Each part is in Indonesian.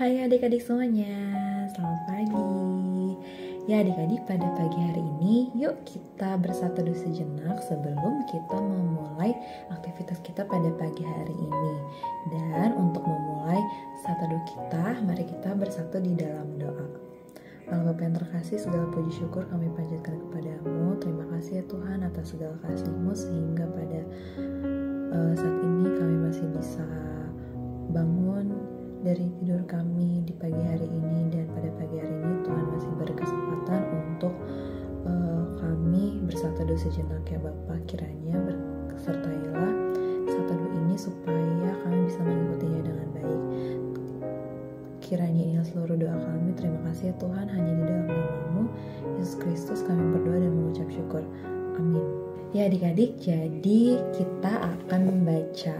Hai adik-adik semuanya, selamat pagi. Ya adik-adik, pada pagi hari ini yuk kita bersatu dulu sejenak sebelum kita memulai aktivitas kita pada pagi hari ini. Dan untuk memulai satu doa kita, mari kita bersatu di dalam doa. Allah Bapa yang terkasih, segala puji syukur kami panjatkan kepadamu. Terima kasih ya Tuhan atas segala kasih-Mu sehingga pada saat ini kami masih bisa bangun dari tidur kami di pagi hari ini, dan pada pagi hari ini Tuhan masih beri kesempatan untuk kami bersatu doa sejenak ya Bapa. Kiranya bersertailah satu doa ini supaya kami bisa mengikutinya dengan baik. Kiranya inilah seluruh doa kami. Terima kasih ya Tuhan, hanya di dalam nama-Mu Yesus Kristus kami berdoa dan mengucap syukur. Amin. Ya adik-adik, jadi kita akan membaca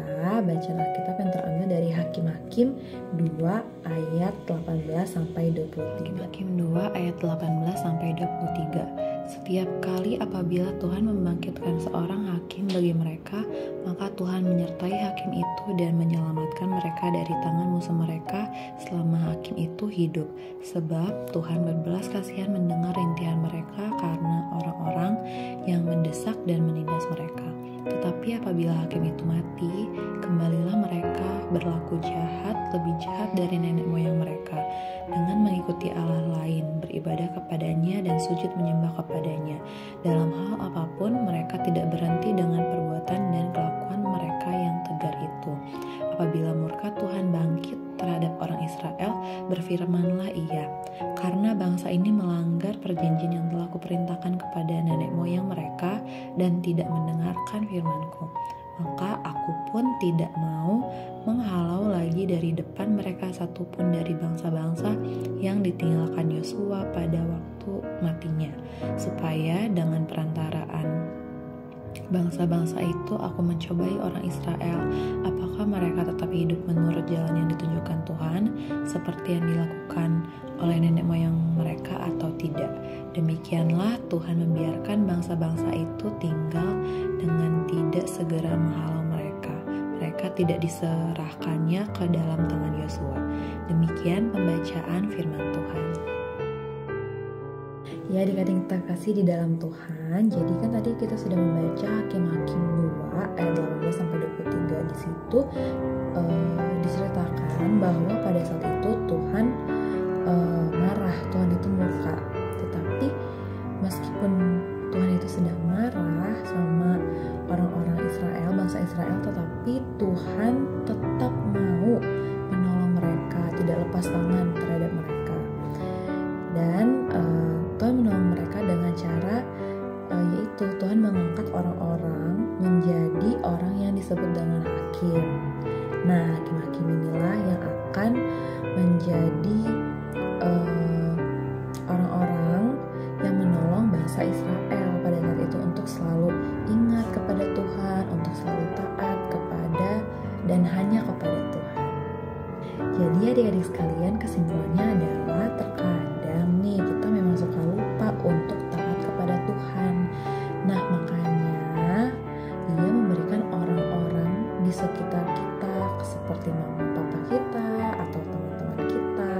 bacaan Alkitab yang terambil dari Hakim-Hakim 2 ayat 18 sampai 23. Hakim 2 ayat 18 sampai 23. Setiap kali apabila Tuhan membangkitkan seorang hakim bagi mereka, maka Tuhan menyertai hakim itu dan menyelamatkan mereka dari tangan musuh mereka selama hakim itu hidup. Sebab Tuhan berbelas kasihan mendengar rintihan mereka karena orang-orang yang mendesak dan menindas mereka. Tetapi apabila hakim itu mati, kembalilah mereka berlaku jahat, lebih jahat dari nenek moyang mereka, dengan mengikuti Allah lain, beribadah kepadanya dan sujud menyembah kepadanya. Dalam hal apapun mereka tidak berhenti dengan perbuatan dan kelakuan mereka yang tegar itu. Apabila murka Tuhan bangkit terhadap orang Israel, berfirmanlah Ia, karena bangsa ini melanggar perjanjian yang telah kuperintahkan kepada nenek moyang mereka dan tidak mendengarkan firman-Ku, maka aku pun tidak mau menghalau lagi dari depan mereka satupun dari bangsa-bangsa yang ditinggalkan Yosua pada waktu matinya, supaya dengan perantaraan bangsa-bangsa itu aku mencobai orang Israel, apakah mereka tetap hidup menurut jalan yang ditunjukkan Tuhan seperti yang dilakukan oleh nenek moyang mereka atau tidak. Demikianlah Tuhan membiarkan bangsa-bangsa itu tinggal dengan tidak segera menghalau mereka. Mereka tidak diserahkannya ke dalam tangan Yosua. Demikian pembacaan firman Tuhan. Ya adik-adik terkasih di dalam Tuhan, jadi kan tadi kita sudah membaca Hakim-Hakim 2 ayat 18 sampai 23. Di situ diceritakan bahwa pada saat itu Tuhan marah, Tuhan itu murka. Tetapi meskipun Tuhan itu sedang marah sama orang-orang Israel, bangsa Israel, tetapi Tuhan tetap mau menolong mereka, tidak lepas tangan terhadap mereka. Dan Tuhan menolong mereka dengan cara yaitu Tuhan mengangkat orang-orang menjadi orang yang disebut dengan hakim. Nah, hakim-hakim inilah yang akan menjadi orang-orang yang menolong bangsa Israel pada saat itu untuk selalu ingat kepada Tuhan, untuk selalu taat kepada dan hanya kepada Tuhan. Jadi adik-adik sekalian, kesimpulannya adalah terkadang nih kita memang suka lupa untuk taat kepada Tuhan. Nah, makanya Dia memberikan orang-orang di sekitar kita seperti mama papa kita atau teman-teman kita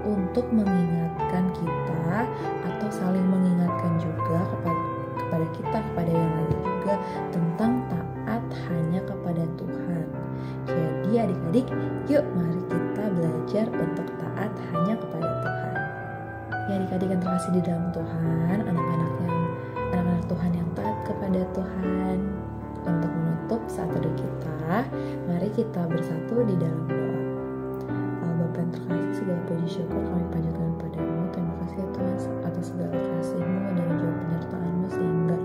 untuk mengingatkan kita atau saling mengingatkan juga kepada kita, kepada yang lain juga tentang taat hanya kepada Tuhan. Jadi adik-adik, yuk mari kita belajar untuk taat hanya kepada Tuhan. Ya adik-adik yang terkasih di dalam Tuhan, anak-anak Tuhan yang taat kepada Tuhan. Untuk menutup saat teduh kita, mari kita bersatu di dalam doa. Bapa yang terkasih, segala puji syukur kami panjatkan padamu. Terima kasih ya Tuhan atas segala kasih-Mu dan juga penyertaan-Mu sehingga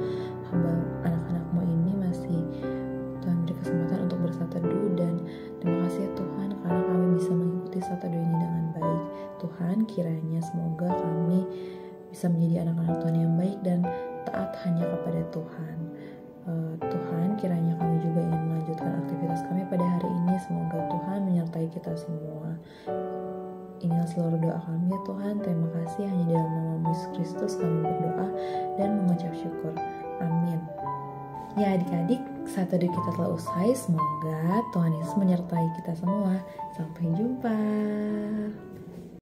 hamba anak-anak-Mu ini masih Tuhan beri kesempatan untuk bersatu teduh. Dan terima kasih ya Tuhan karena kami bisa mengikuti satu teduh ini dengan baik. Tuhan, kiranya semoga kami bisa menjadi anak-anak Tuhan yang baik dan taat hanya kepada Tuhan. Tuhan, kiranya kami juga ingin melanjutkan aktivitas kami pada hari ini. Semoga Tuhan menyertai kita semua. Inilah seluruh doa kami ya Tuhan. Terima kasih, hanya dalam nama Yesus Kristus kami berdoa dan mengucap syukur. Amin. Ya adik-adik, satu doa kita telah usai. Semoga Tuhan Yesus menyertai kita semua. Sampai jumpa.